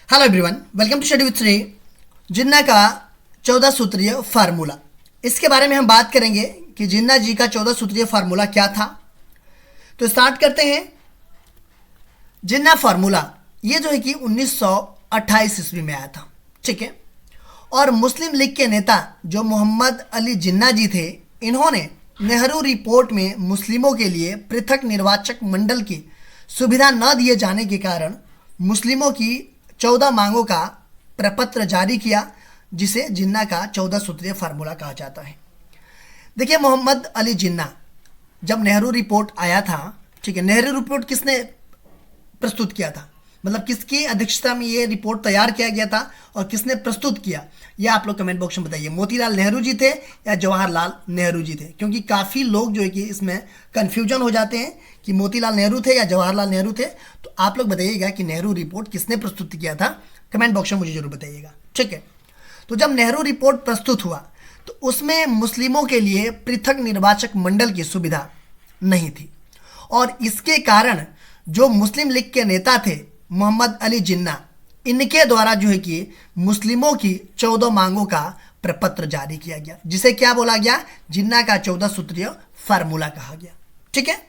Hello everyone, welcome to study with Shri. Jinnah का 14 सूत्रीय formula, इसके बारे में हम बात करेंगे कि जिन्ना जी का 14 सूत्रीय फार्मूला क्या था। तो स्टार्ट करते हैं। जिन्ना फार्मूला ये जो है कि 1928 ईस्वी में आया था, ठीक है। और मुस्लिम लीग के नेता जो मोहम्मद अली जिन्ना जी थे, इन्होंने नेहरू रिपोर्ट में मुस्लिमों के लिए पृथक निर्वाचक मंडल की सुविधा न दिए जाने के कारण मुस्लिमों की 14 मांगों का प्रपत्र जारी किया, जिसे जिन्ना का 14 सूत्रीय फार्मूला कहा जाता है। देखिए, मोहम्मद अली जिन्ना, जब नेहरू रिपोर्ट आया था, ठीक है, नेहरू रिपोर्ट किसने प्रस्तुत किया था, मतलब किसकी अध्यक्षता में ये रिपोर्ट तैयार किया गया था और किसने प्रस्तुत किया, यह आप लोग कमेंट बॉक्स में बताइए। मोतीलाल नेहरू जी थे या जवाहरलाल नेहरू जी थे, क्योंकि काफ़ी लोग जो है कि इसमें कन्फ्यूजन हो जाते हैं कि मोतीलाल नेहरू थे या जवाहरलाल नेहरू थे। तो आप लोग बताइएगा कि नेहरू रिपोर्ट किसने प्रस्तुत किया था, कमेंट बॉक्स में मुझे जरूर बताइएगा, ठीक है। तो जब नेहरू रिपोर्ट प्रस्तुत हुआ तो उसमें मुस्लिमों के लिए पृथक निर्वाचक मंडल की सुविधा नहीं थी, और इसके कारण जो मुस्लिम लीग के नेता थे मोहम्मद अली जिन्ना, इनके द्वारा जो है कि मुस्लिमों की 14 मांगों का प्रपत्र जारी किया गया, जिसे क्या बोला गया, जिन्ना का 14 सूत्रीय फार्मूला कहा गया, ठीक है।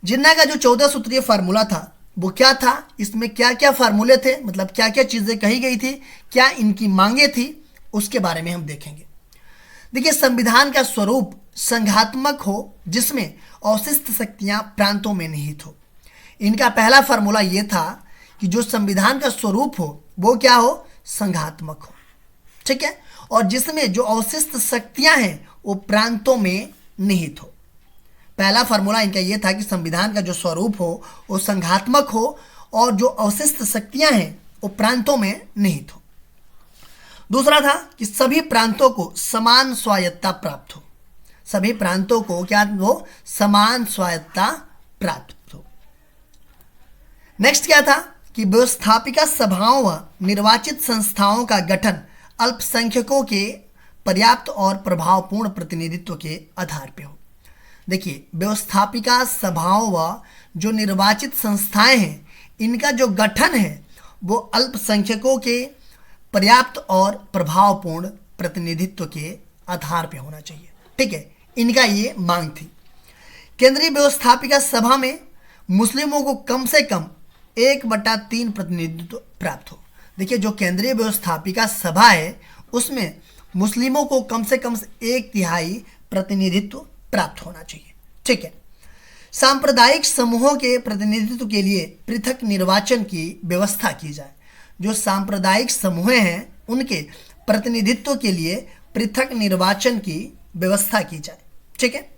जिन्ना का जो 14 सूत्रीय फार्मूला था वो क्या था, इसमें क्या क्या फार्मूले थे, मतलब क्या क्या चीज़ें कही गई थी, क्या इनकी मांगे थी, उसके बारे में हम देखेंगे। देखिए, संविधान का स्वरूप संघात्मक हो जिसमें अवशिष्ट शक्तियां प्रांतों में निहित हो। इनका पहला फार्मूला ये था कि जो संविधान का स्वरूप हो वो क्या हो, संघात्मक हो, ठीक है, और जिसमें जो अवशिष्ट शक्तियां हैं वो प्रांतों में निहित हो। पहला फार्मूला इनका ये था कि संविधान का जो स्वरूप हो वो संघात्मक हो और जो अवशिष्ट शक्तियां हैं वो प्रांतों में निहित हो। दूसरा था कि सभी प्रांतों को समान स्वायत्ता प्राप्त हो, सभी प्रांतों को क्या हो, समान स्वायत्ता प्राप्त हो। नेक्स्ट क्या था कि व्यवस्थापिका सभाओं व निर्वाचित संस्थाओं का गठन अल्पसंख्यकों के पर्याप्त और प्रभावपूर्ण प्रतिनिधित्व के आधार पर हो। देखिए, व्यवस्थापिका सभाओं व जो निर्वाचित संस्थाएं हैं, इनका जो गठन है वो अल्पसंख्यकों के पर्याप्त और प्रभावपूर्ण प्रतिनिधित्व के आधार पर होना चाहिए, ठीक है, इनका ये मांग थी। केंद्रीय व्यवस्थापिका सभा में मुस्लिमों को कम से कम 1/3 प्रतिनिधित्व प्राप्त हो। देखिए, जो केंद्रीय व्यवस्थापिका सभा है उसमें मुस्लिमों को कम से कम 1/3 प्रतिनिधित्व प्राप्त होना चाहिए, ठीक है। सांप्रदायिक समूहों के प्रतिनिधित्व के लिए पृथक निर्वाचन की व्यवस्था की जाए। जो सांप्रदायिक समूह हैं उनके प्रतिनिधित्व के लिए पृथक निर्वाचन की व्यवस्था की जाए, ठीक है।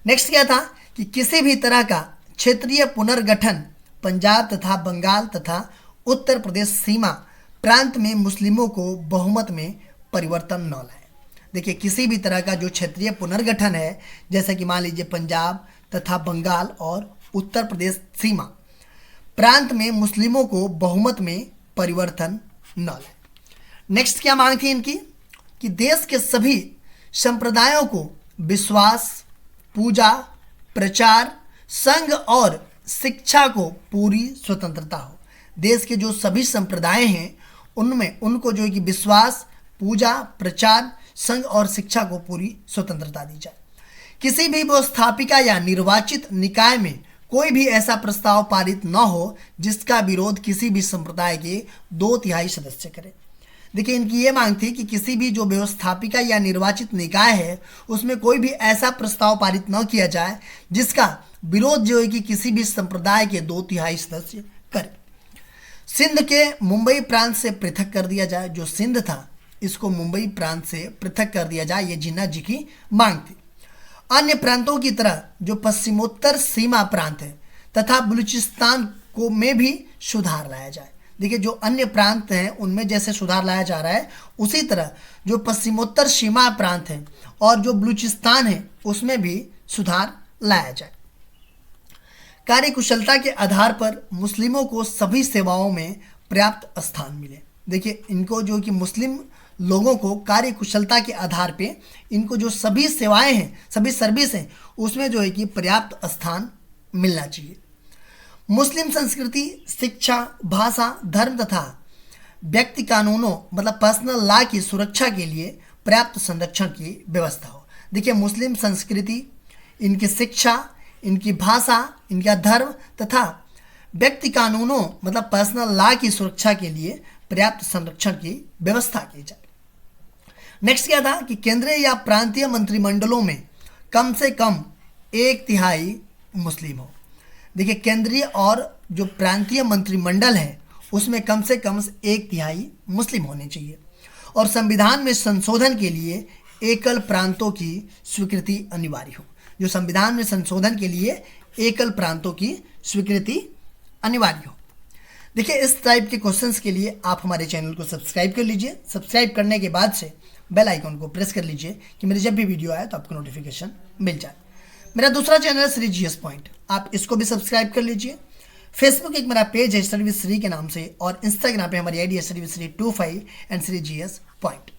नेक्स्ट क्या था कि किसी भी तरह का क्षेत्रीय पुनर्गठन पंजाब तथा बंगाल तथा उत्तर प्रदेश सीमा प्रांत में मुस्लिमों को बहुमत में परिवर्तन न लाए। देखिए, किसी भी तरह का जो क्षेत्रीय पुनर्गठन है, जैसे कि मान लीजिए पंजाब तथा बंगाल और उत्तर प्रदेश सीमा प्रांत में मुस्लिमों को बहुमत में परिवर्तन न लाए। नेक्स्ट क्या मांग थी इनकी कि देश के सभी संप्रदायों को विश्वास, पूजा, प्रचार, संघ और शिक्षा को पूरी स्वतंत्रता हो। देश के जो सभी संप्रदाय हैं उनमें उनको जो है कि विश्वास, पूजा, प्रचार, संघ और शिक्षा को पूरी स्वतंत्रता दी जाए। किसी भी व्यवस्थापिका या निर्वाचित निकाय में कोई भी ऐसा प्रस्ताव पारित न हो जिसका विरोध किसी भी संप्रदाय के 2/3 सदस्य करें। देखिए, इनकी ये मांग थी कि किसी भी जो व्यवस्थापिका या निर्वाचित निकाय है उसमें कोई भी ऐसा प्रस्ताव पारित न किया जाए जिसका विरोध जो है कि किसी भी संप्रदाय के 2/3 सदस्य करें। सिंध के मुंबई प्रांत से पृथक कर दिया जाए। जो सिंध था इसको मुंबई प्रांत से पृथक कर दिया जाए, ये जिन्ना जी की मांग थी। अन्य प्रांतों की तरह जो पश्चिमोत्तर सीमा प्रांत है तथा बलूचिस्तान को में भी सुधार लाया जाए। देखिए, जो अन्य प्रांत हैं उनमें जैसे सुधार लाया जा रहा है, उसी तरह जो पश्चिमोत्तर सीमा प्रांत है और जो बलूचिस्तान है उसमें भी सुधार लाया जाए। कार्यकुशलता के आधार पर मुस्लिमों को सभी सेवाओं में पर्याप्त स्थान मिले। देखिए, इनको जो कि मुस्लिम लोगों को कार्यकुशलता के आधार पे इनको जो सभी सेवाएं हैं, सभी सर्विस हैं, उसमें जो है कि पर्याप्त स्थान मिलना चाहिए। मुस्लिम संस्कृति, शिक्षा, भाषा, धर्म तथा व्यक्ति कानूनों मतलब पर्सनल लॉ की सुरक्षा के लिए पर्याप्त संरक्षण की व्यवस्था हो। देखिए, मुस्लिम संस्कृति, इनकी शिक्षा, इनकी भाषा, इनका धर्म तथा व्यक्ति कानूनों मतलब पर्सनल लॉ की सुरक्षा के लिए पर्याप्त संरक्षण की व्यवस्था की जाए। नेक्स्ट क्या था कि केंद्रीय या प्रांतीय मंत्रिमंडलों में कम से कम 1/3 मुस्लिम हो। देखिए, केंद्रीय और जो प्रांतीय मंत्रिमंडल है उसमें कम से कम 1/3 मुस्लिम होने चाहिए। और संविधान में संशोधन के लिए एकल प्रांतों की स्वीकृति अनिवार्य हो। जो संविधान में संशोधन के लिए एकल प्रांतों की स्वीकृति अनिवार्य हो। देखिए, इस टाइप के क्वेश्चंस के लिए आप हमारे चैनल को सब्सक्राइब कर लीजिए। सब्सक्राइब करने के बाद से बेल आइकन को प्रेस कर लीजिए कि मेरी जब भी वीडियो आए तो आपको नोटिफिकेशन मिल जाए। मेरा दूसरा चैनल है श्री जीएस पॉइंट, आप इसको भी सब्सक्राइब कर लीजिए। फेसबुक एक मेरा पेज है स्टडी विद श्री के नाम से, और इंस्टाग्राम पे हमारी आईडी है study with Shri 25 and Shri GS point.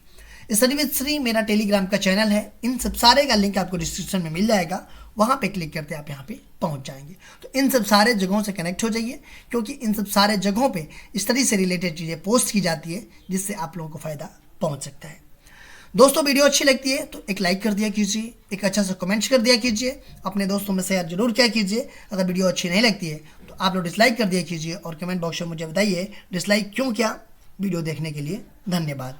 Study with Shri मेरा टेलीग्राम का चैनल है। इन सब सारे का लिंक आपको डिस्क्रिप्शन में मिल जाएगा, वहाँ पे क्लिक करते आप यहाँ पे पहुँच जाएंगे। तो इन सब सारे जगहों से कनेक्ट हो जाइए, क्योंकि इन सब सारे जगहों पे स्टडी से रिलेटेड चीज़ें पोस्ट की जाती है, जिससे आप लोगों को फ़ायदा पहुँच सकता है। दोस्तों, वीडियो अच्छी लगती है तो एक लाइक कर दिया कीजिए, एक अच्छा सा कमेंट कर दिया कीजिए, अपने दोस्तों में शेयर जरूर किया कीजिए। अगर वीडियो अच्छी नहीं लगती है तो आप लोग डिसलाइक कर दिया कीजिए, और कमेंट बॉक्स में मुझे बताइए डिसलाइक क्यों किया। वीडियो देखने के लिए धन्यवाद।